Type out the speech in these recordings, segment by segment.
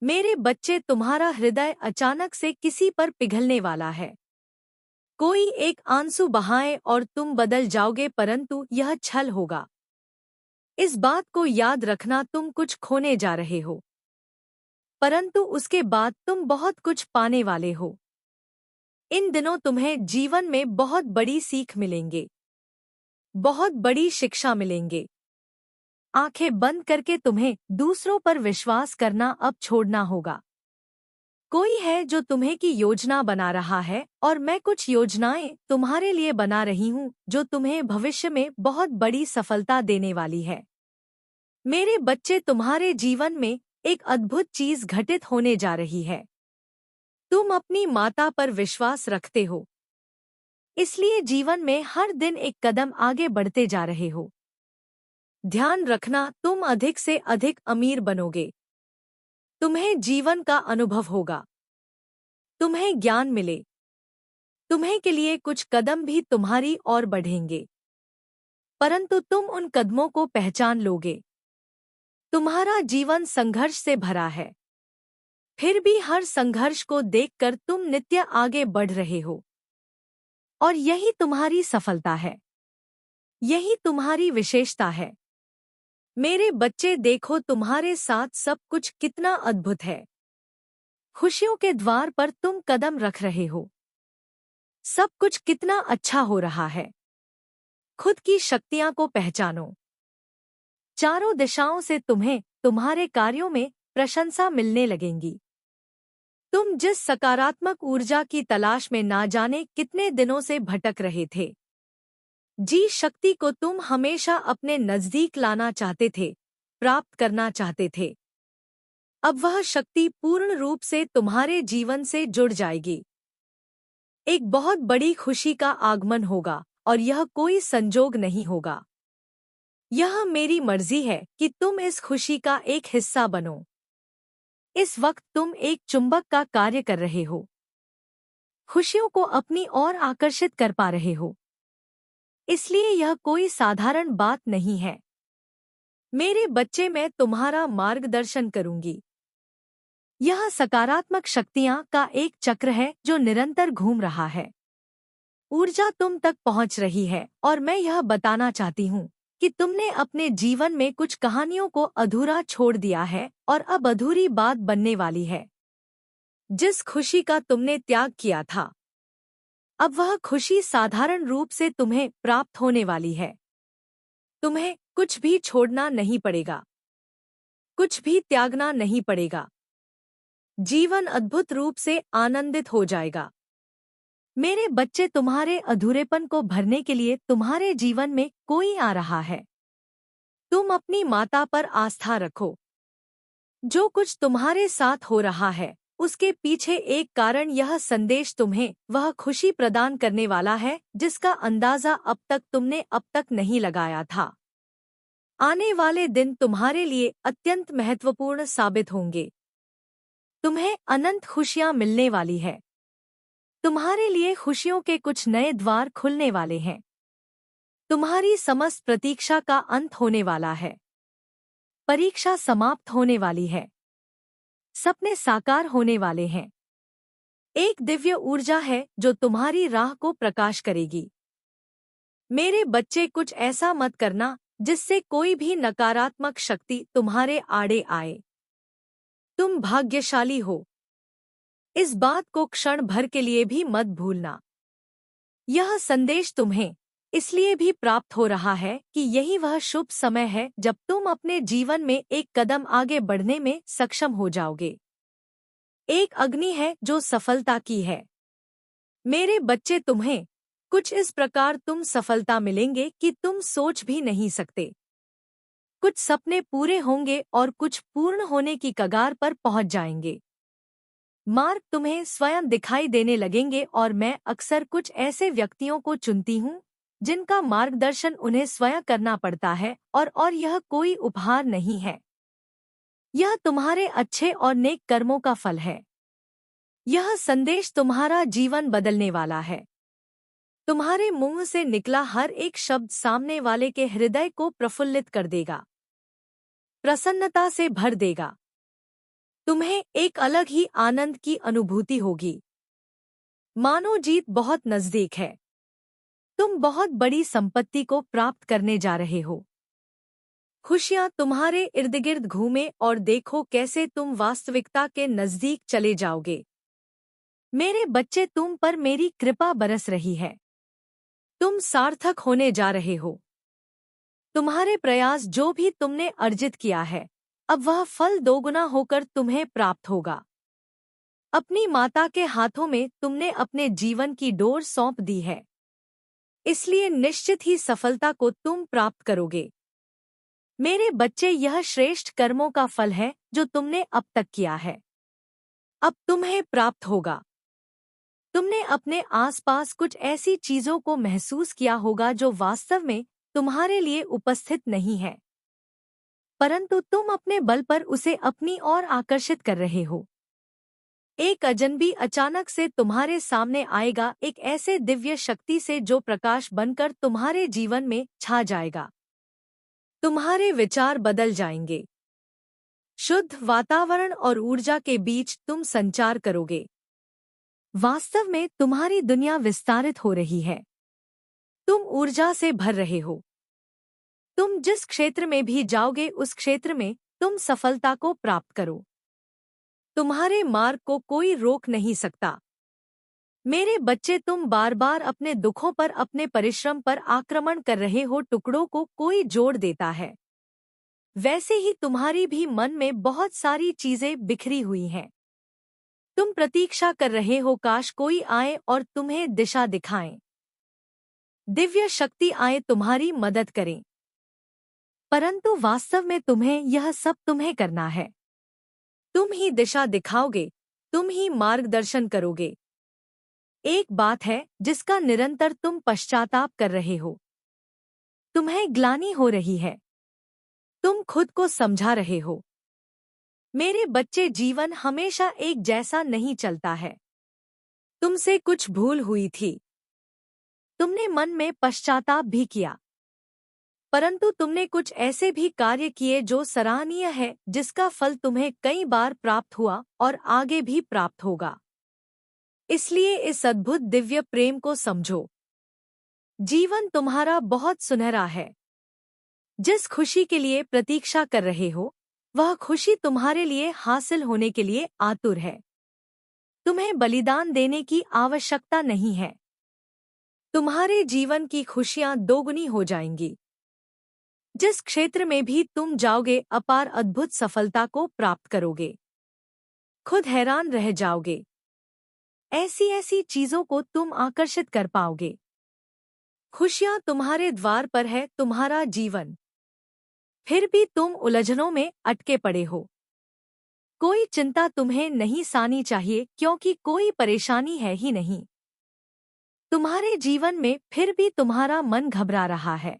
मेरे बच्चे, तुम्हारा हृदय अचानक से किसी पर पिघलने वाला है। कोई एक आंसू बहाए और तुम बदल जाओगे, परंतु यह छल होगा। इस बात को याद रखना, तुम कुछ खोने जा रहे हो, परंतु उसके बाद तुम बहुत कुछ पाने वाले हो। इन दिनों तुम्हें जीवन में बहुत बड़ी सीख मिलेंगे, बहुत बड़ी शिक्षा मिलेंगे। आंखें बंद करके तुम्हें दूसरों पर विश्वास करना अब छोड़ना होगा। कोई है जो तुम्हें की योजना बना रहा है, और मैं कुछ योजनाएं तुम्हारे लिए बना रही हूं जो तुम्हें भविष्य में बहुत बड़ी सफलता देने वाली है। मेरे बच्चे, तुम्हारे जीवन में एक अद्भुत चीज घटित होने जा रही है। तुम अपनी माता पर विश्वास रखते हो, इसलिए जीवन में हर दिन एक कदम आगे बढ़ते जा रहे हो। ध्यान रखना, तुम अधिक से अधिक अमीर बनोगे। तुम्हें जीवन का अनुभव होगा, तुम्हें ज्ञान मिले, तुम्हें के लिए कुछ कदम भी तुम्हारी ओर बढ़ेंगे, परंतु तुम उन कदमों को पहचान लोगे। तुम्हारा जीवन संघर्ष से भरा है, फिर भी हर संघर्ष को देखकर तुम नित्य आगे बढ़ रहे हो, और यही तुम्हारी सफलता है, यही तुम्हारी विशेषता है। मेरे बच्चे, देखो तुम्हारे साथ सब कुछ कितना अद्भुत है। खुशियों के द्वार पर तुम कदम रख रहे हो। सब कुछ कितना अच्छा हो रहा है। खुद की शक्तियां को पहचानो। चारों दिशाओं से तुम्हें तुम्हारे कार्यों में प्रशंसा मिलने लगेंगी। तुम जिस सकारात्मक ऊर्जा की तलाश में ना जाने कितने दिनों से भटक रहे थे, जी शक्ति को तुम हमेशा अपने नजदीक लाना चाहते थे, प्राप्त करना चाहते थे, अब वह शक्ति पूर्ण रूप से तुम्हारे जीवन से जुड़ जाएगी। एक बहुत बड़ी खुशी का आगमन होगा, और यह कोई संजोग नहीं होगा। यह मेरी मर्जी है कि तुम इस खुशी का एक हिस्सा बनो। इस वक्त तुम एक चुंबक का कार्य कर रहे हो, खुशियों को अपनी ओर आकर्षित कर पा रहे हो, इसलिए यह कोई साधारण बात नहीं है। मेरे बच्चे, मैं तुम्हारा मार्गदर्शन करूंगी। यह सकारात्मक शक्तियां का एक चक्र है जो निरंतर घूम रहा है। ऊर्जा तुम तक पहुंच रही है, और मैं यह बताना चाहती हूँ कि तुमने अपने जीवन में कुछ कहानियों को अधूरा छोड़ दिया है, और अब अधूरी बात बनने वाली है। जिस खुशी का तुमने त्याग किया था, अब वह खुशी साधारण रूप से तुम्हें प्राप्त होने वाली है। तुम्हें कुछ भी छोड़ना नहीं पड़ेगा, कुछ भी त्यागना नहीं पड़ेगा। जीवन अद्भुत रूप से आनंदित हो जाएगा। मेरे बच्चे, तुम्हारे अधूरेपन को भरने के लिए तुम्हारे जीवन में कोई आ रहा है। तुम अपनी माता पर आस्था रखो। जो कुछ तुम्हारे साथ हो रहा है, उसके पीछे एक कारण, यह संदेश तुम्हें वह खुशी प्रदान करने वाला है जिसका अंदाजा तुमने अब तक नहीं लगाया था। आने वाले दिन तुम्हारे लिए अत्यंत महत्वपूर्ण साबित होंगे। तुम्हें अनंत खुशियां मिलने वाली है। तुम्हारे लिए खुशियों के कुछ नए द्वार खुलने वाले हैं। तुम्हारी समस्त प्रतीक्षा का अंत होने वाला है। परीक्षा समाप्त होने वाली है। सपने साकार होने वाले हैं। एक दिव्य ऊर्जा है जो तुम्हारी राह को प्रकाश करेगी। मेरे बच्चे, कुछ ऐसा मत करना जिससे कोई भी नकारात्मक शक्ति तुम्हारे आड़े आए। तुम भाग्यशाली हो, इस बात को क्षण भर के लिए भी मत भूलना। यह संदेश तुम्हें इसलिए भी प्राप्त हो रहा है कि यही वह शुभ समय है जब तुम अपने जीवन में एक कदम आगे बढ़ने में सक्षम हो जाओगे। एक अग्नि है जो सफलता की है। मेरे बच्चे, तुम्हें कुछ इस प्रकार तुम सफलता मिलेंगे कि तुम सोच भी नहीं सकते। कुछ सपने पूरे होंगे और कुछ पूर्ण होने की कगार पर पहुंच जाएंगे। मार्ग तुम्हें स्वयं दिखाई देने लगेंगे, और मैं अक्सर कुछ ऐसे व्यक्तियों को चुनती हूँ जिनका मार्गदर्शन उन्हें स्वयं करना पड़ता है, और यह कोई उपहार नहीं है। यह तुम्हारे अच्छे और नेक कर्मों का फल है। यह संदेश तुम्हारा जीवन बदलने वाला है। तुम्हारे मुंह से निकला हर एक शब्द सामने वाले के हृदय को प्रफुल्लित कर देगा, प्रसन्नता से भर देगा। तुम्हें एक अलग ही आनंद की अनुभूति होगी, मानो जीत बहुत नजदीक है। तुम बहुत बड़ी संपत्ति को प्राप्त करने जा रहे हो। खुशियां तुम्हारे इर्द गिर्द घूमे और देखो कैसे तुम वास्तविकता के नजदीक चले जाओगे। मेरे बच्चे, तुम पर मेरी कृपा बरस रही है। तुम सार्थक होने जा रहे हो। तुम्हारे प्रयास जो भी तुमने अर्जित किया है, अब वह फल दोगुना होकर तुम्हें प्राप्त होगा। अपनी माता के हाथों में तुमने अपने जीवन की डोर सौंप दी है, इसलिए निश्चित ही सफलता को तुम प्राप्त करोगे। मेरे बच्चे, यह श्रेष्ठ कर्मों का फल है जो तुमने अब तक किया है, अब तुम्हें प्राप्त होगा। तुमने अपने आसपास कुछ ऐसी चीजों को महसूस किया होगा जो वास्तव में तुम्हारे लिए उपस्थित नहीं है, परंतु तुम अपने बल पर उसे अपनी ओर आकर्षित कर रहे हो। एक अजनबी अचानक से तुम्हारे सामने आएगा, एक ऐसे दिव्य शक्ति से जो प्रकाश बनकर तुम्हारे जीवन में छा जाएगा। तुम्हारे विचार बदल जाएंगे। शुद्ध वातावरण और ऊर्जा के बीच तुम संचार करोगे। वास्तव में तुम्हारी दुनिया विस्तारित हो रही है। तुम ऊर्जा से भर रहे हो। तुम जिस क्षेत्र में भी जाओगे उस क्षेत्र में तुम सफलता को प्राप्त करो। तुम्हारे मार्ग को कोई रोक नहीं सकता। मेरे बच्चे, तुम बार बार अपने दुखों पर, अपने परिश्रम पर आक्रमण कर रहे हो। टुकड़ों को कोई जोड़ देता है, वैसे ही तुम्हारी भी मन में बहुत सारी चीजें बिखरी हुई हैं। तुम प्रतीक्षा कर रहे हो काश कोई आए और तुम्हें दिशा दिखाए, दिव्य शक्ति आए तुम्हारी मदद करें। परंतु वास्तव में यह सब तुम्हें करना है। तुम ही दिशा दिखाओगे, तुम ही मार्गदर्शन करोगे। एक बात है जिसका निरंतर तुम पश्चाताप कर रहे हो। तुम्हें ग्लानि हो रही है। तुम खुद को समझा रहे हो। मेरे बच्चे, जीवन हमेशा एक जैसा नहीं चलता है। तुमसे कुछ भूल हुई थी। तुमने मन में पश्चाताप भी किया, परंतु तुमने कुछ ऐसे भी कार्य किए जो सराहनीय है, जिसका फल तुम्हें कई बार प्राप्त हुआ और आगे भी प्राप्त होगा। इसलिए इस अद्भुत दिव्य प्रेम को समझो। जीवन तुम्हारा बहुत सुनहरा है। जिस खुशी के लिए प्रतीक्षा कर रहे हो, वह खुशी तुम्हारे लिए हासिल होने के लिए आतुर है। तुम्हें बलिदान देने की आवश्यकता नहीं है। तुम्हारे जीवन की खुशियां दोगुनी हो जाएंगी। जिस क्षेत्र में भी तुम जाओगे, अपार अद्भुत सफलता को प्राप्त करोगे। खुद हैरान रह जाओगे। ऐसी ऐसी चीजों को तुम आकर्षित कर पाओगे। खुशियां तुम्हारे द्वार पर है, तुम्हारा जीवन। फिर भी तुम उलझनों में अटके पड़े हो। कोई चिंता तुम्हें नहीं सानी चाहिए, क्योंकि कोई परेशानी है ही नहीं। तुम्हारे जीवन में फिर भी तुम्हारा मन घबरा रहा है।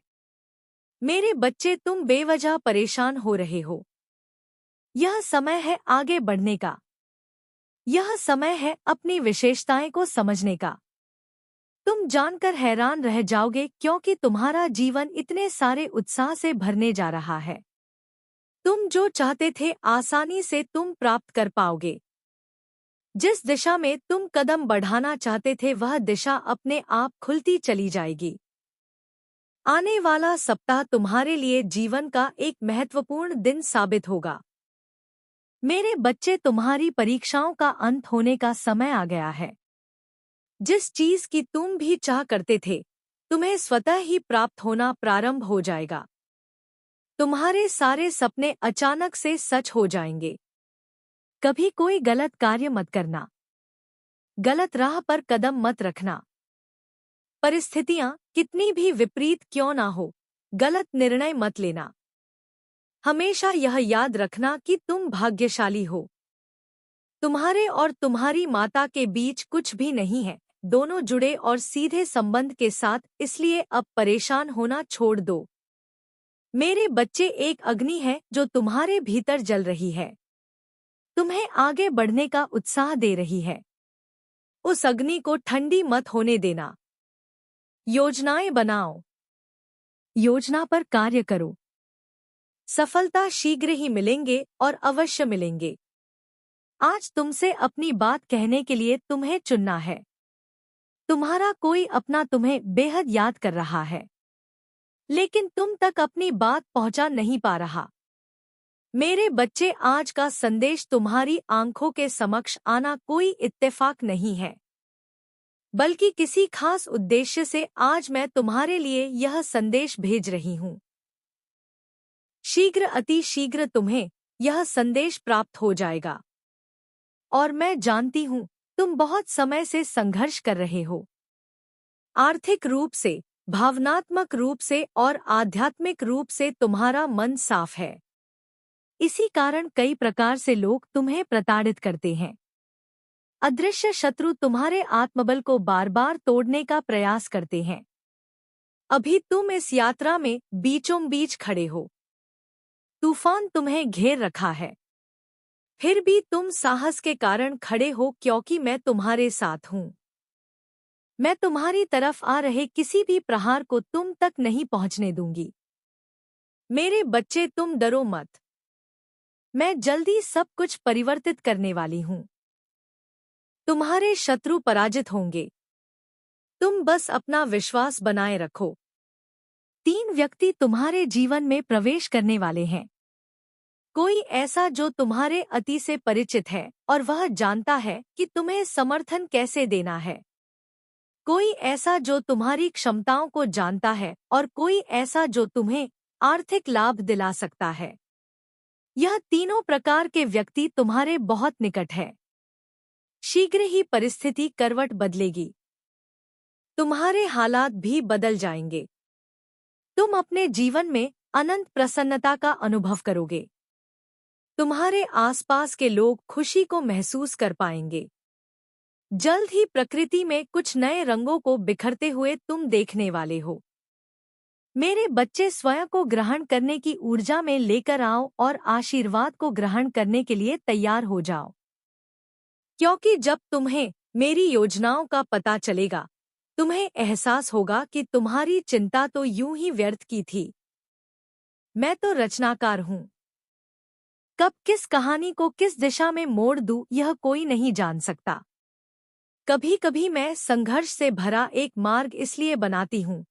मेरे बच्चे, तुम बेवजह परेशान हो रहे हो। यह समय है आगे बढ़ने का। यह समय है अपनी विशेषताएं को समझने का। तुम जानकर हैरान रह जाओगे, क्योंकि तुम्हारा जीवन इतने सारे उत्साह से भरने जा रहा है। तुम जो चाहते थे आसानी से तुम प्राप्त कर पाओगे। जिस दिशा में तुम कदम बढ़ाना चाहते थे, वह दिशा अपने आप खुलती चली जाएगी। आने वाला सप्ताह तुम्हारे लिए जीवन का एक महत्वपूर्ण दिन साबित होगा। मेरे बच्चे, तुम्हारी परीक्षाओं का अंत होने का समय आ गया है। जिस चीज की तुम भी चाह करते थे, तुम्हें स्वतः ही प्राप्त होना प्रारंभ हो जाएगा। तुम्हारे सारे सपने अचानक से सच हो जाएंगे। कभी कोई गलत कार्य मत करना। गलत राह पर कदम मत रखना। परिस्थितियां कितनी भी विपरीत क्यों ना हो, गलत निर्णय मत लेना। हमेशा यह याद रखना कि तुम भाग्यशाली हो। तुम्हारे और तुम्हारी माता के बीच कुछ भी नहीं है, दोनों जुड़े और सीधे संबंध के साथ, इसलिए अब परेशान होना छोड़ दो। मेरे बच्चे, एक अग्नि है जो तुम्हारे भीतर जल रही है, तुम्हें आगे बढ़ने का उत्साह दे रही है। उस अग्नि को ठंडी मत होने देना। योजनाएं बनाओ, योजना पर कार्य करो। सफलता शीघ्र ही मिलेंगे और अवश्य मिलेंगे। आज तुमसे अपनी बात कहने के लिए तुम्हें चुनना है। तुम्हारा कोई अपना तुम्हें बेहद याद कर रहा है, लेकिन तुम तक अपनी बात पहुंचा नहीं पा रहा। मेरे बच्चे, आज का संदेश तुम्हारी आंखों के समक्ष आना कोई इत्तेफाक नहीं है, बल्कि किसी खास उद्देश्य से आज मैं तुम्हारे लिए यह संदेश भेज रही हूँ। शीघ्र, अति शीघ्र तुम्हें यह संदेश प्राप्त हो जाएगा। और मैं जानती हूँ तुम बहुत समय से संघर्ष कर रहे हो, आर्थिक रूप से, भावनात्मक रूप से और आध्यात्मिक रूप से तुम्हारा मन साफ है। इसी कारण कई प्रकार से लोग तुम्हें प्रताड़ित करते हैं। अदृश्य शत्रु तुम्हारे आत्मबल को बार बार तोड़ने का प्रयास करते हैं। अभी तुम इस यात्रा में बीचों बीच खड़े हो। तूफान तुम्हें घेर रखा है, फिर भी तुम साहस के कारण खड़े हो, क्योंकि मैं तुम्हारे साथ हूँ। मैं तुम्हारी तरफ आ रहे किसी भी प्रहार को तुम तक नहीं पहुँचने दूंगी। मेरे बच्चे, तुम डरो मत। मैं जल्दी सब कुछ परिवर्तित करने वाली हूँ। तुम्हारे शत्रु पराजित होंगे। तुम बस अपना विश्वास बनाए रखो। 3 व्यक्ति तुम्हारे जीवन में प्रवेश करने वाले हैं। कोई ऐसा जो तुम्हारे अति से परिचित है और वह जानता है कि तुम्हें समर्थन कैसे देना है। कोई ऐसा जो तुम्हारी क्षमताओं को जानता है और कोई ऐसा जो तुम्हें आर्थिक लाभ दिला सकता है। यह तीनों प्रकार के व्यक्ति तुम्हारे बहुत निकट है। शीघ्र ही परिस्थिति करवट बदलेगी। तुम्हारे हालात भी बदल जाएंगे। तुम अपने जीवन में अनंत प्रसन्नता का अनुभव करोगे। तुम्हारे आसपास के लोग खुशी को महसूस कर पाएंगे। जल्द ही प्रकृति में कुछ नए रंगों को बिखरते हुए तुम देखने वाले हो। मेरे बच्चे, स्वयं को ग्रहण करने की ऊर्जा में लेकर आओ और आशीर्वाद को ग्रहण करने के लिए तैयार हो जाओ। क्योंकि जब तुम्हें मेरी योजनाओं का पता चलेगा, तुम्हें एहसास होगा कि तुम्हारी चिंता तो यूं ही व्यर्थ की थी। मैं तो रचनाकार हूँ। कब किस कहानी को किस दिशा में मोड़ दूं, यह कोई नहीं जान सकता। कभी कभी मैं संघर्ष से भरा एक मार्ग इसलिए बनाती हूँ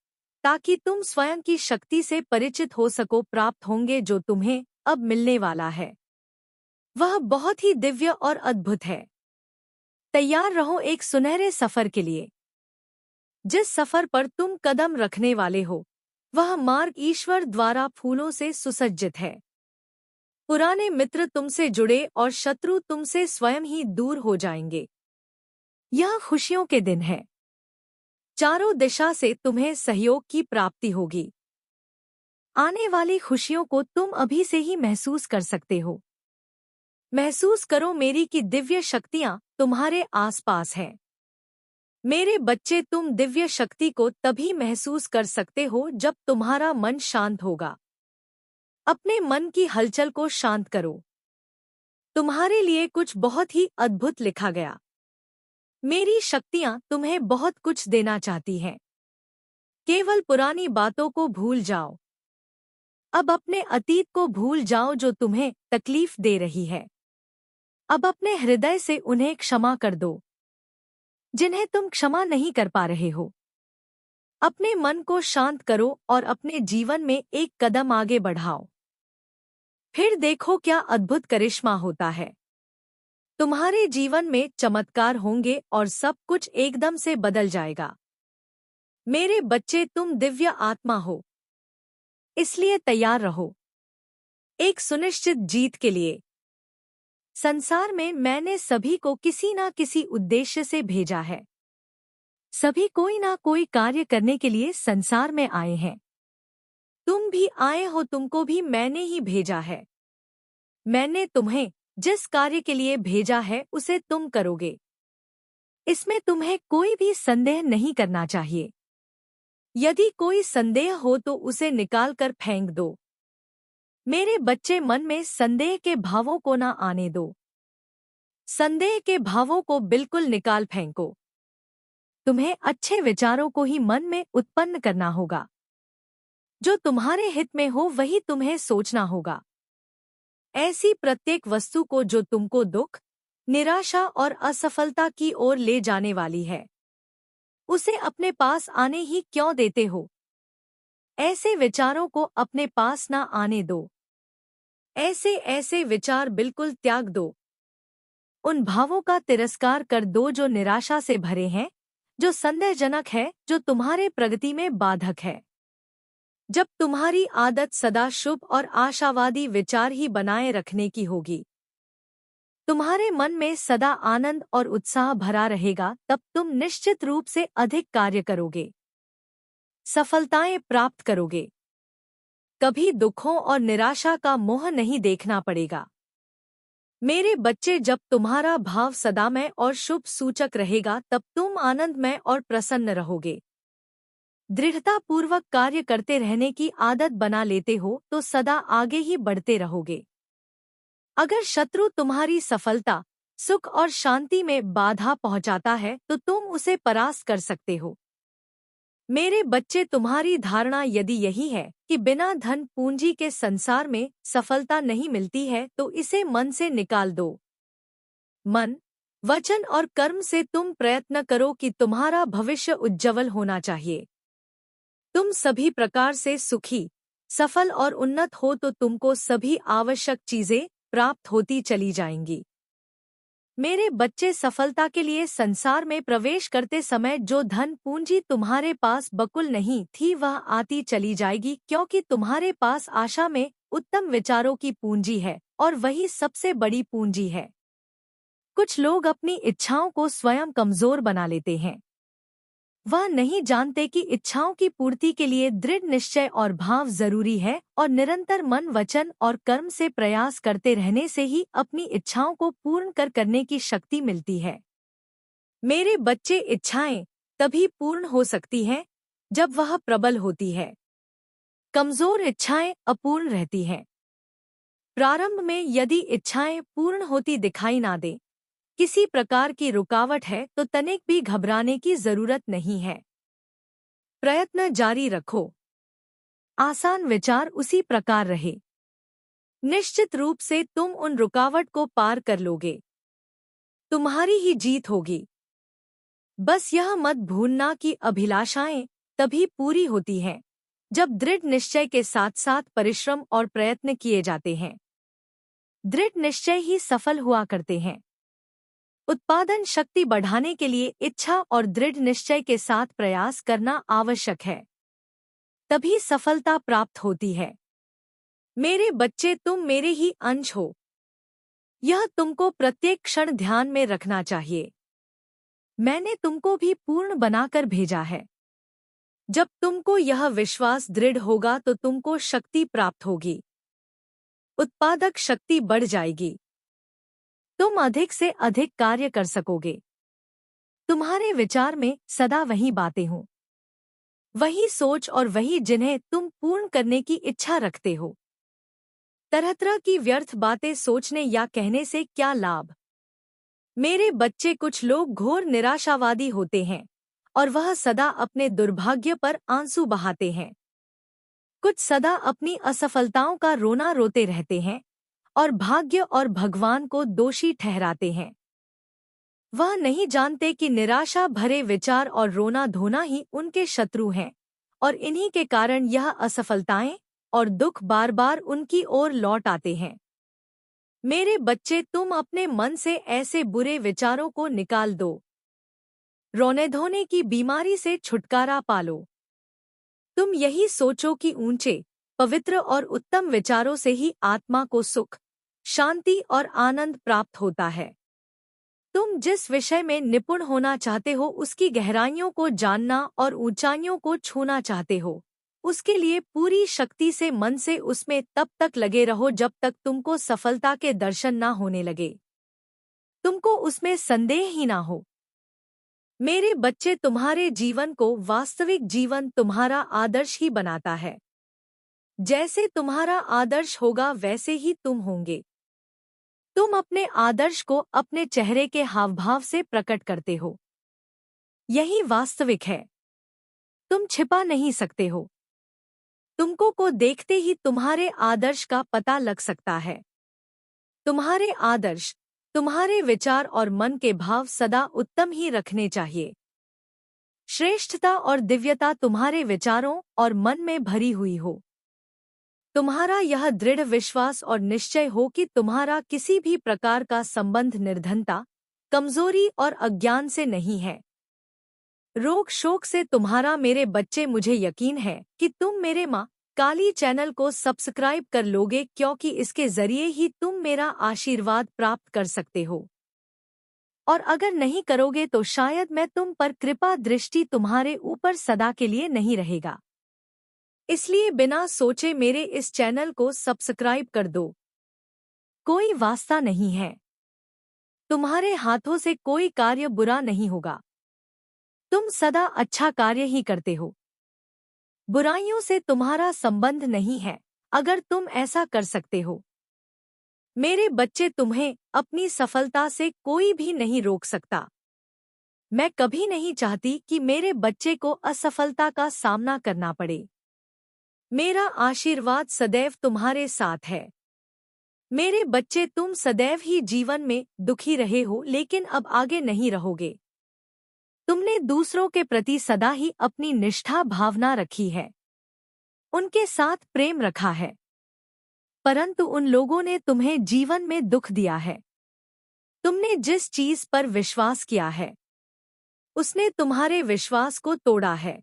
ताकि तुम स्वयं की शक्ति से परिचित हो सको। प्राप्त होंगे जो तुम्हें अब मिलने वाला है, वह बहुत ही दिव्य और अद्भुत है। तैयार रहो एक सुनहरे सफर के लिए। जिस सफर पर तुम कदम रखने वाले हो, वह मार्ग ईश्वर द्वारा फूलों से सुसज्जित है। पुराने मित्र तुमसे जुड़े और शत्रु तुमसे स्वयं ही दूर हो जाएंगे। यह खुशियों के दिन है। चारों दिशा से तुम्हें सहयोग की प्राप्ति होगी। आने वाली खुशियों को तुम अभी से ही महसूस कर सकते हो। महसूस करो मेरी की दिव्य शक्तियां तुम्हारे आसपास हैं। मेरे बच्चे, तुम दिव्य शक्ति को तभी महसूस कर सकते हो जब तुम्हारा मन शांत होगा। अपने मन की हलचल को शांत करो। तुम्हारे लिए कुछ बहुत ही अद्भुत लिखा गया। मेरी शक्तियां तुम्हें बहुत कुछ देना चाहती हैं। केवल पुरानी बातों को भूल जाओ। अब अपने अतीत को भूल जाओ जो तुम्हें तकलीफ दे रही है। अब अपने हृदय से उन्हें क्षमा कर दो जिन्हें तुम क्षमा नहीं कर पा रहे हो। अपने मन को शांत करो और अपने जीवन में एक कदम आगे बढ़ाओ। फिर देखो क्या अद्भुत करिश्मा होता है। तुम्हारे जीवन में चमत्कार होंगे और सब कुछ एकदम से बदल जाएगा। मेरे बच्चे, तुम दिव्य आत्मा हो, इसलिए तैयार रहो एक सुनिश्चित जीत के लिए। संसार में मैंने सभी को किसी ना किसी उद्देश्य से भेजा है। सभी कोई ना कोई कार्य करने के लिए संसार में आए हैं। तुम भी आए हो, तुमको भी मैंने ही भेजा है। मैंने तुम्हें जिस कार्य के लिए भेजा है उसे तुम करोगे। इसमें तुम्हें कोई भी संदेह नहीं करना चाहिए। यदि कोई संदेह हो तो उसे निकाल कर फेंक दो। मेरे बच्चे, मन में संदेह के भावों को ना आने दो। संदेह के भावों को बिल्कुल निकाल फेंको। तुम्हें अच्छे विचारों को ही मन में उत्पन्न करना होगा। जो तुम्हारे हित में हो वही तुम्हें सोचना होगा। ऐसी प्रत्येक वस्तु को जो तुमको दुख, निराशा और असफलता की ओर ले जाने वाली है। उसे अपने पास आने ही क्यों देते हो? ऐसे विचारों को अपने पास ना आने दो। ऐसे ऐसे विचार बिल्कुल त्याग दो। उन भावों का तिरस्कार कर दो जो निराशा से भरे हैं, जो संदेहजनक है, जो तुम्हारे प्रगति में बाधक है। जब तुम्हारी आदत सदा शुभ और आशावादी विचार ही बनाए रखने की होगी, तुम्हारे मन में सदा आनंद और उत्साह भरा रहेगा, तब तुम निश्चित रूप से अधिक कार्य करोगे, सफलताएं प्राप्त करोगे। कभी दुखों और निराशा का मोह नहीं देखना पड़ेगा। मेरे बच्चे, जब तुम्हारा भाव सदामय और शुभ सूचक रहेगा, तब तुम आनंदमय और प्रसन्न रहोगे। दृढ़तापूर्वक कार्य करते रहने की आदत बना लेते हो तो सदा आगे ही बढ़ते रहोगे। अगर शत्रु तुम्हारी सफलता, सुख और शांति में बाधा पहुंचाता है तो तुम उसे परास्त कर सकते हो। मेरे बच्चे, तुम्हारी धारणा यदि यही है कि बिना धन पूंजी के संसार में सफलता नहीं मिलती है, तो इसे मन से निकाल दो। मन, वचन और कर्म से तुम प्रयत्न करो कि तुम्हारा भविष्य उज्जवल होना चाहिए। तुम सभी प्रकार से सुखी, सफल और उन्नत हो तो तुमको सभी आवश्यक चीजें प्राप्त होती चली जाएंगी। मेरे बच्चे, सफलता के लिए संसार में प्रवेश करते समय जो धन पूंजी तुम्हारे पास बकुल नहीं थी वह आती चली जाएगी, क्योंकि तुम्हारे पास आशा में उत्तम विचारों की पूंजी है और वही सबसे बड़ी पूंजी है। कुछ लोग अपनी इच्छाओं को स्वयं कमजोर बना लेते हैं। वह नहीं जानते कि इच्छाओं की पूर्ति के लिए दृढ़ निश्चय और भाव जरूरी है और निरंतर मन, वचन और कर्म से प्रयास करते रहने से ही अपनी इच्छाओं को पूर्ण करने की शक्ति मिलती है। मेरे बच्चे, इच्छाएं तभी पूर्ण हो सकती हैं जब वह प्रबल होती है। कमजोर इच्छाएं अपूर्ण रहती हैं। प्रारंभ में यदि इच्छाएं पूर्ण होती दिखाई ना दे, किसी प्रकार की रुकावट है, तो तनिक भी घबराने की जरूरत नहीं है। प्रयत्न जारी रखो। आसान विचार उसी प्रकार रहे। निश्चित रूप से तुम उन रुकावट को पार कर लोगे। तुम्हारी ही जीत होगी। बस यह मत भूलना कि अभिलाषाएं तभी पूरी होती हैं जब दृढ़ निश्चय के साथ साथ परिश्रम और प्रयत्न किए जाते हैं। दृढ़ निश्चय ही सफल हुआ करते हैं। उत्पादन शक्ति बढ़ाने के लिए इच्छा और दृढ़ निश्चय के साथ प्रयास करना आवश्यक है, तभी सफलता प्राप्त होती है। मेरे बच्चे, तुम मेरे ही अंश हो। यह तुमको प्रत्येक क्षण ध्यान में रखना चाहिए। मैंने तुमको भी पूर्ण बनाकर भेजा है। जब तुमको यह विश्वास दृढ़ होगा तो तुमको शक्ति प्राप्त होगी, उत्पादक शक्ति बढ़ जाएगी। तुम अधिक से अधिक कार्य कर सकोगे। तुम्हारे विचार में सदा वही बातें हों, वही सोच और वही जिन्हें तुम पूर्ण करने की इच्छा रखते हो। तरह तरह की व्यर्थ बातें सोचने या कहने से क्या लाभ? मेरे बच्चे, कुछ लोग घोर निराशावादी होते हैं और वह सदा अपने दुर्भाग्य पर आंसू बहाते हैं। कुछ सदा अपनी असफलताओं का रोना रोते रहते हैं और भाग्य और भगवान को दोषी ठहराते हैं। वह नहीं जानते कि निराशा भरे विचार और रोना धोना ही उनके शत्रु हैं और इन्हीं के कारण यह असफलताएं और दुख बार बार उनकी ओर लौट आते हैं। मेरे बच्चे, तुम अपने मन से ऐसे बुरे विचारों को निकाल दो। रोने धोने की बीमारी से छुटकारा पालो। तुम यही सोचो कि ऊंचे, पवित्र और उत्तम विचारों से ही आत्मा को सुख, शांति और आनंद प्राप्त होता है। तुम जिस विषय में निपुण होना चाहते हो, उसकी गहराइयों को जानना और ऊंचाइयों को छूना चाहते हो, उसके लिए पूरी शक्ति से मन से उसमें तब तक लगे रहो जब तक तुमको सफलता के दर्शन ना होने लगे, तुमको उसमें संदेह ही ना हो। मेरे बच्चे, तुम्हारे जीवन को वास्तविक जीवन तुम्हारा आदर्श ही बनाता है। जैसे तुम्हारा आदर्श होगा वैसे ही तुम होंगे। तुम अपने आदर्श को अपने चेहरे के हावभाव से प्रकट करते हो। यही वास्तविक है। तुम छिपा नहीं सकते हो। तुमको को देखते ही तुम्हारे आदर्श का पता लग सकता है। तुम्हारे आदर्श तुम्हारे विचार और मन के भाव सदा उत्तम ही रखने चाहिए। श्रेष्ठता और दिव्यता तुम्हारे विचारों और मन में भरी हुई हो। तुम्हारा यह दृढ़ विश्वास और निश्चय हो कि तुम्हारा किसी भी प्रकार का संबंध निर्धनता, कमजोरी और अज्ञान से नहीं है। रोग शोक से तुम्हारा मेरे बच्चे, मुझे यकीन है कि तुम मेरे माँ काली चैनल को सब्सक्राइब कर लोगे, क्योंकि इसके जरिए ही तुम मेरा आशीर्वाद प्राप्त कर सकते हो। और अगर नहीं करोगे तो शायद मैं तुम पर कृपा दृष्टि तुम्हारे ऊपर सदा के लिए नहीं रहेगा। इसलिए बिना सोचे मेरे इस चैनल को सब्सक्राइब कर दो। कोई वास्ता नहीं है, तुम्हारे हाथों से कोई कार्य बुरा नहीं होगा। तुम सदा अच्छा कार्य ही करते हो। बुराइयों से तुम्हारा संबंध नहीं है अगर तुम ऐसा कर सकते हो। मेरे बच्चे, तुम्हें अपनी सफलता से कोई भी नहीं रोक सकता। मैं कभी नहीं चाहती कि मेरे बच्चे को असफलता का सामना करना पड़े। मेरा आशीर्वाद सदैव तुम्हारे साथ है। मेरे बच्चे, तुम सदैव ही जीवन में दुखी रहे हो, लेकिन अब आगे नहीं रहोगे। तुमने दूसरों के प्रति सदा ही अपनी निष्ठा भावना रखी है, उनके साथ प्रेम रखा है, परंतु उन लोगों ने तुम्हें जीवन में दुख दिया है। तुमने जिस चीज पर विश्वास किया है उसने तुम्हारे विश्वास को तोड़ा है,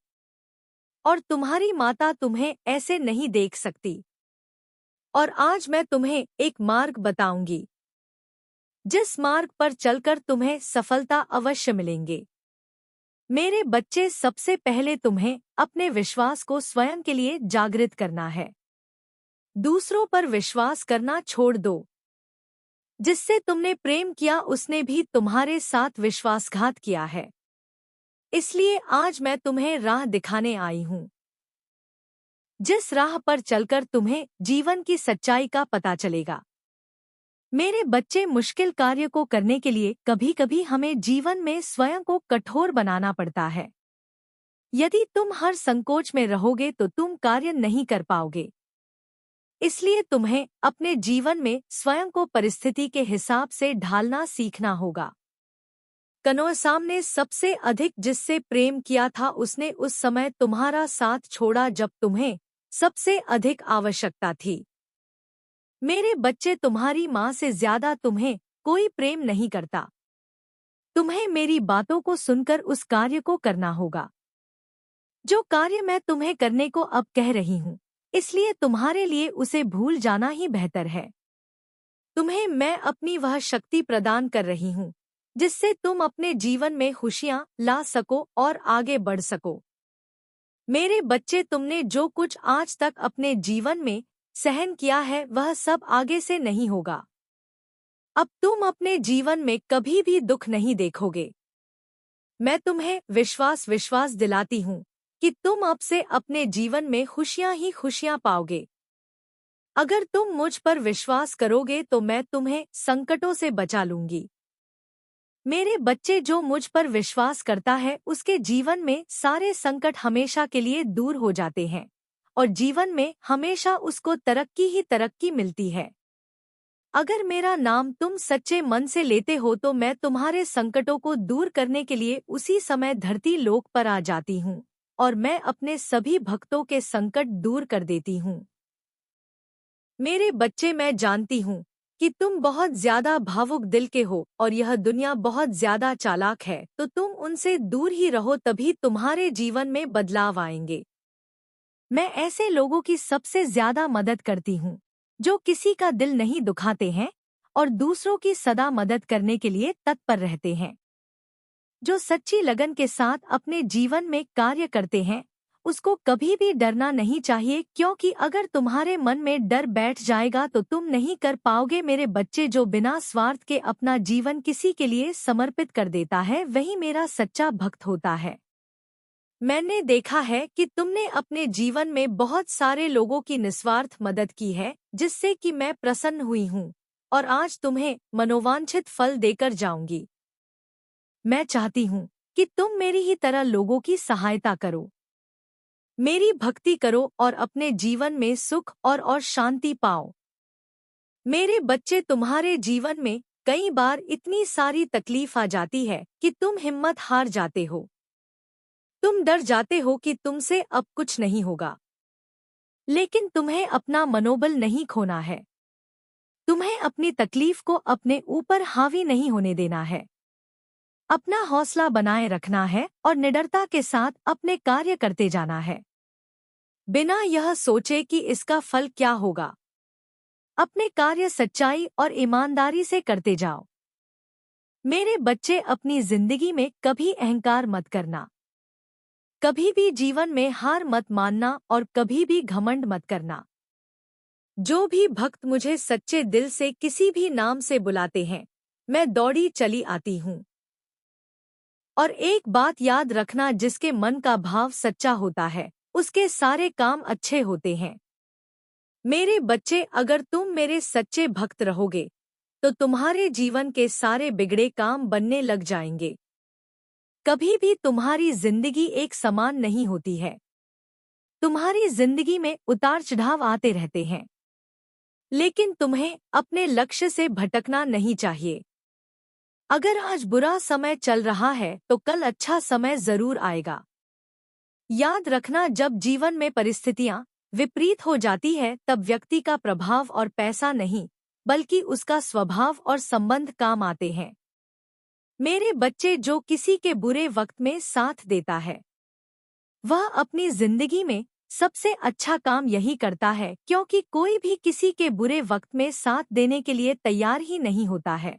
और तुम्हारी माता तुम्हें ऐसे नहीं देख सकती। और आज मैं तुम्हें एक मार्ग बताऊंगी, जिस मार्ग पर चलकर तुम्हें सफलता अवश्य मिलेंगे। मेरे बच्चे, सबसे पहले तुम्हें अपने विश्वास को स्वयं के लिए जागृत करना है। दूसरों पर विश्वास करना छोड़ दो। जिससे तुमने प्रेम किया उसने भी तुम्हारे साथ विश्वासघात किया है। इसलिए आज मैं तुम्हें राह दिखाने आई हूँ, जिस राह पर चलकर तुम्हें जीवन की सच्चाई का पता चलेगा। मेरे बच्चे, मुश्किल कार्य को करने के लिए कभी कभी हमें जीवन में स्वयं को कठोर बनाना पड़ता है। यदि तुम हर संकोच में रहोगे तो तुम कार्य नहीं कर पाओगे। इसलिए तुम्हें अपने जीवन में स्वयं को परिस्थिति के हिसाब से ढालना सीखना होगा। कनोसाम ने सबसे अधिक जिससे प्रेम किया था उसने उस समय तुम्हारा साथ छोड़ा जब तुम्हें सबसे अधिक आवश्यकता थी। मेरे बच्चे, तुम्हारी माँ से ज्यादा तुम्हें कोई प्रेम नहीं करता। तुम्हें मेरी बातों को सुनकर उस कार्य को करना होगा जो कार्य मैं तुम्हें करने को अब कह रही हूँ। इसलिए तुम्हारे लिए उसे भूल जाना ही बेहतर है। तुम्हें मैं अपनी वह शक्ति प्रदान कर रही हूँ जिससे तुम अपने जीवन में खुशियाँ ला सको और आगे बढ़ सको। मेरे बच्चे, तुमने जो कुछ आज तक अपने जीवन में सहन किया है वह सब आगे से नहीं होगा। अब तुम अपने जीवन में कभी भी दुख नहीं देखोगे। मैं तुम्हें विश्वास दिलाती हूँ कि तुम अब से अपने जीवन में खुशियाँ ही खुशियाँ पाओगे। अगर तुम मुझ पर विश्वास करोगे तो मैं तुम्हें संकटों से बचा लूंगी। मेरे बच्चे, जो मुझ पर विश्वास करता है उसके जीवन में सारे संकट हमेशा के लिए दूर हो जाते हैं और जीवन में हमेशा उसको तरक्की ही तरक्की मिलती है। अगर मेरा नाम तुम सच्चे मन से लेते हो तो मैं तुम्हारे संकटों को दूर करने के लिए उसी समय धरती लोक पर आ जाती हूँ और मैं अपने सभी भक्तों के संकट दूर कर देती हूँ। मेरे बच्चे, मैं जानती हूँ कि तुम बहुत ज्यादा भावुक दिल के हो और यह दुनिया बहुत ज्यादा चालाक है, तो तुम उनसे दूर ही रहो, तभी तुम्हारे जीवन में बदलाव आएंगे। मैं ऐसे लोगों की सबसे ज्यादा मदद करती हूँ जो किसी का दिल नहीं दुखाते हैं और दूसरों की सदा मदद करने के लिए तत्पर रहते हैं। जो सच्ची लगन के साथ अपने जीवन में कार्य करते हैं उसको कभी भी डरना नहीं चाहिए, क्योंकि अगर तुम्हारे मन में डर बैठ जाएगा तो तुम नहीं कर पाओगे। मेरे बच्चे, जो बिना स्वार्थ के अपना जीवन किसी के लिए समर्पित कर देता है वही मेरा सच्चा भक्त होता है। मैंने देखा है कि तुमने अपने जीवन में बहुत सारे लोगों की निस्वार्थ मदद की है, जिससे कि मैं प्रसन्न हुई हूँ और आज तुम्हें मनोवांछित फल देकर जाऊंगी। मैं चाहती हूँ कि तुम मेरी ही तरह लोगों की सहायता करो, मेरी भक्ति करो और अपने जीवन में सुख और शांति पाओ। मेरे बच्चे, तुम्हारे जीवन में कई बार इतनी सारी तकलीफ आ जाती है कि तुम हिम्मत हार जाते हो। तुम डर जाते हो कि तुमसे अब कुछ नहीं होगा। लेकिन तुम्हें अपना मनोबल नहीं खोना है। तुम्हें अपनी तकलीफ को अपने ऊपर हावी नहीं होने देना है। अपना हौसला बनाए रखना है और निडरता के साथ अपने कार्य करते जाना है, बिना यह सोचे कि इसका फल क्या होगा। अपने कार्य सच्चाई और ईमानदारी से करते जाओ। मेरे बच्चे, अपनी जिंदगी में कभी अहंकार मत करना, कभी भी जीवन में हार मत मानना और कभी भी घमंड मत करना। जो भी भक्त मुझे सच्चे दिल से किसी भी नाम से बुलाते हैं, मैं दौड़ी चली आती हूँ। और एक बात याद रखना, जिसके मन का भाव सच्चा होता है उसके सारे काम अच्छे होते हैं। मेरे बच्चे, अगर तुम मेरे सच्चे भक्त रहोगे तो तुम्हारे जीवन के सारे बिगड़े काम बनने लग जाएंगे। कभी भी तुम्हारी जिंदगी एक समान नहीं होती है। तुम्हारी जिंदगी में उतार चढ़ाव आते रहते हैं, लेकिन तुम्हें अपने लक्ष्य से भटकना नहीं चाहिए। अगर आज बुरा समय चल रहा है तो कल अच्छा समय जरूर आएगा। याद रखना, जब जीवन में परिस्थितियां विपरीत हो जाती है तब व्यक्ति का प्रभाव और पैसा नहीं, बल्कि उसका स्वभाव और संबंध काम आते हैं। मेरे बच्चे, जो किसी के बुरे वक्त में साथ देता है वह अपनी जिंदगी में सबसे अच्छा काम यही करता है, क्योंकि कोई भी किसी के बुरे वक्त में साथ देने के लिए तैयार ही नहीं होता है।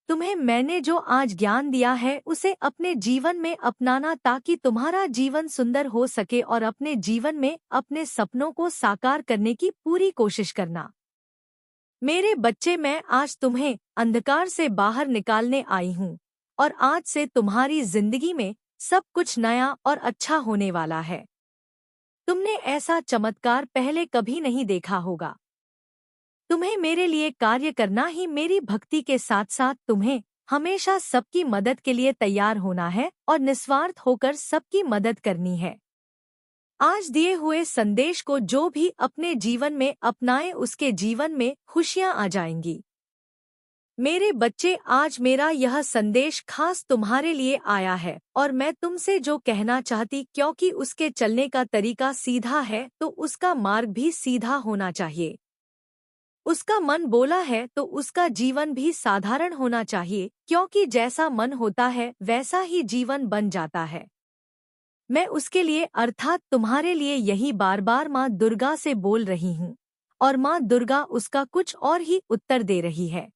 तुम्हें मैंने जो आज ज्ञान दिया है उसे अपने जीवन में अपनाना, ताकि तुम्हारा जीवन सुंदर हो सके और अपने जीवन में अपने सपनों को साकार करने की पूरी कोशिश करना। मेरे बच्चे, मैं आज तुम्हें अंधकार से बाहर निकालने आई हूँ और आज से तुम्हारी जिंदगी में सब कुछ नया और अच्छा होने वाला है। तुमने ऐसा चमत्कार पहले कभी नहीं देखा होगा। तुम्हें मेरे लिए कार्य करना ही मेरी भक्ति के साथ साथ तुम्हें हमेशा सबकी मदद के लिए तैयार होना है और निस्वार्थ होकर सबकी मदद करनी है। आज दिए हुए संदेश को जो भी अपने जीवन में अपनाए उसके जीवन में खुशियां आ जाएंगी। मेरे बच्चे, आज मेरा यह संदेश खास तुम्हारे लिए आया है और मैं तुमसे जो कहना चाहती, क्योंकि उसके चलने का तरीका सीधा है तो उसका मार्ग भी सीधा होना चाहिए। उसका मन बोला है तो उसका जीवन भी साधारण होना चाहिए, क्योंकि जैसा मन होता है वैसा ही जीवन बन जाता है। मैं उसके लिए अर्थात तुम्हारे लिए यही बार बार माँ दुर्गा से बोल रही हूँ और माँ दुर्गा उसका कुछ और ही उत्तर दे रही है।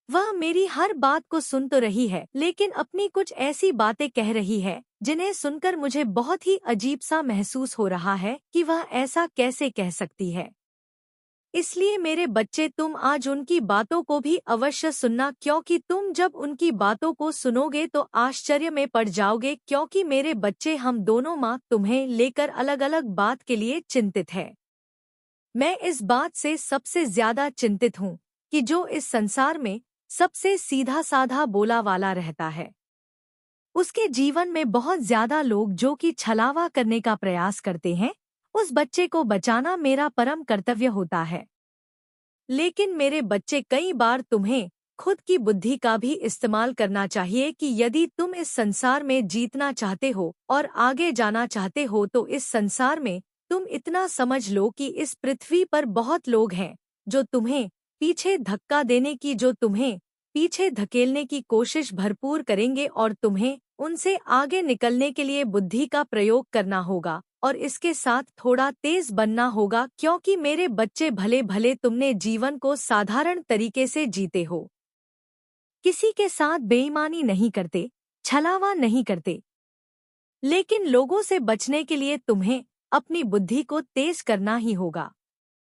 वह मेरी हर बात को सुन तो रही है, लेकिन अपनी कुछ ऐसी बातें कह रही है जिन्हें सुनकर मुझे बहुत ही अजीब सा महसूस हो रहा है कि वह ऐसा कैसे कह सकती है। इसलिए मेरे बच्चे, तुम आज उनकी बातों को भी अवश्य सुनना, क्योंकि तुम जब उनकी बातों को सुनोगे तो आश्चर्य में पड़ जाओगे। क्योंकि मेरे बच्चे, हम दोनों माँ तुम्हें लेकर अलग अलग बात के लिए चिंतित है। मैं इस बात से सबसे ज्यादा चिंतित हूँ कि जो इस संसार में सबसे सीधा साधा बोला वाला रहता है, उसके जीवन में बहुत ज्यादा लोग जो कि छलावा करने का प्रयास करते हैं, उस बच्चे को बचाना मेरा परम कर्तव्य होता है। लेकिन मेरे बच्चे, कई बार तुम्हें खुद की बुद्धि का भी इस्तेमाल करना चाहिए कि यदि तुम इस संसार में जीतना चाहते हो और आगे जाना चाहते हो तो इस संसार में तुम इतना समझ लो कि इस पृथ्वी पर बहुत लोग हैं जो तुम्हें पीछे धक्का देने की, जो तुम्हें पीछे धकेलने की कोशिश भरपूर करेंगे और तुम्हें उनसे आगे निकलने के लिए बुद्धि का प्रयोग करना होगा और इसके साथ थोड़ा तेज बनना होगा। क्योंकि मेरे बच्चे, भले भले तुमने जीवन को साधारण तरीके से जीते हो, किसी के साथ बेईमानी नहीं करते, छलावा नहीं करते, लेकिन लोगों से बचने के लिए तुम्हें अपनी बुद्धि को तेज करना ही होगा।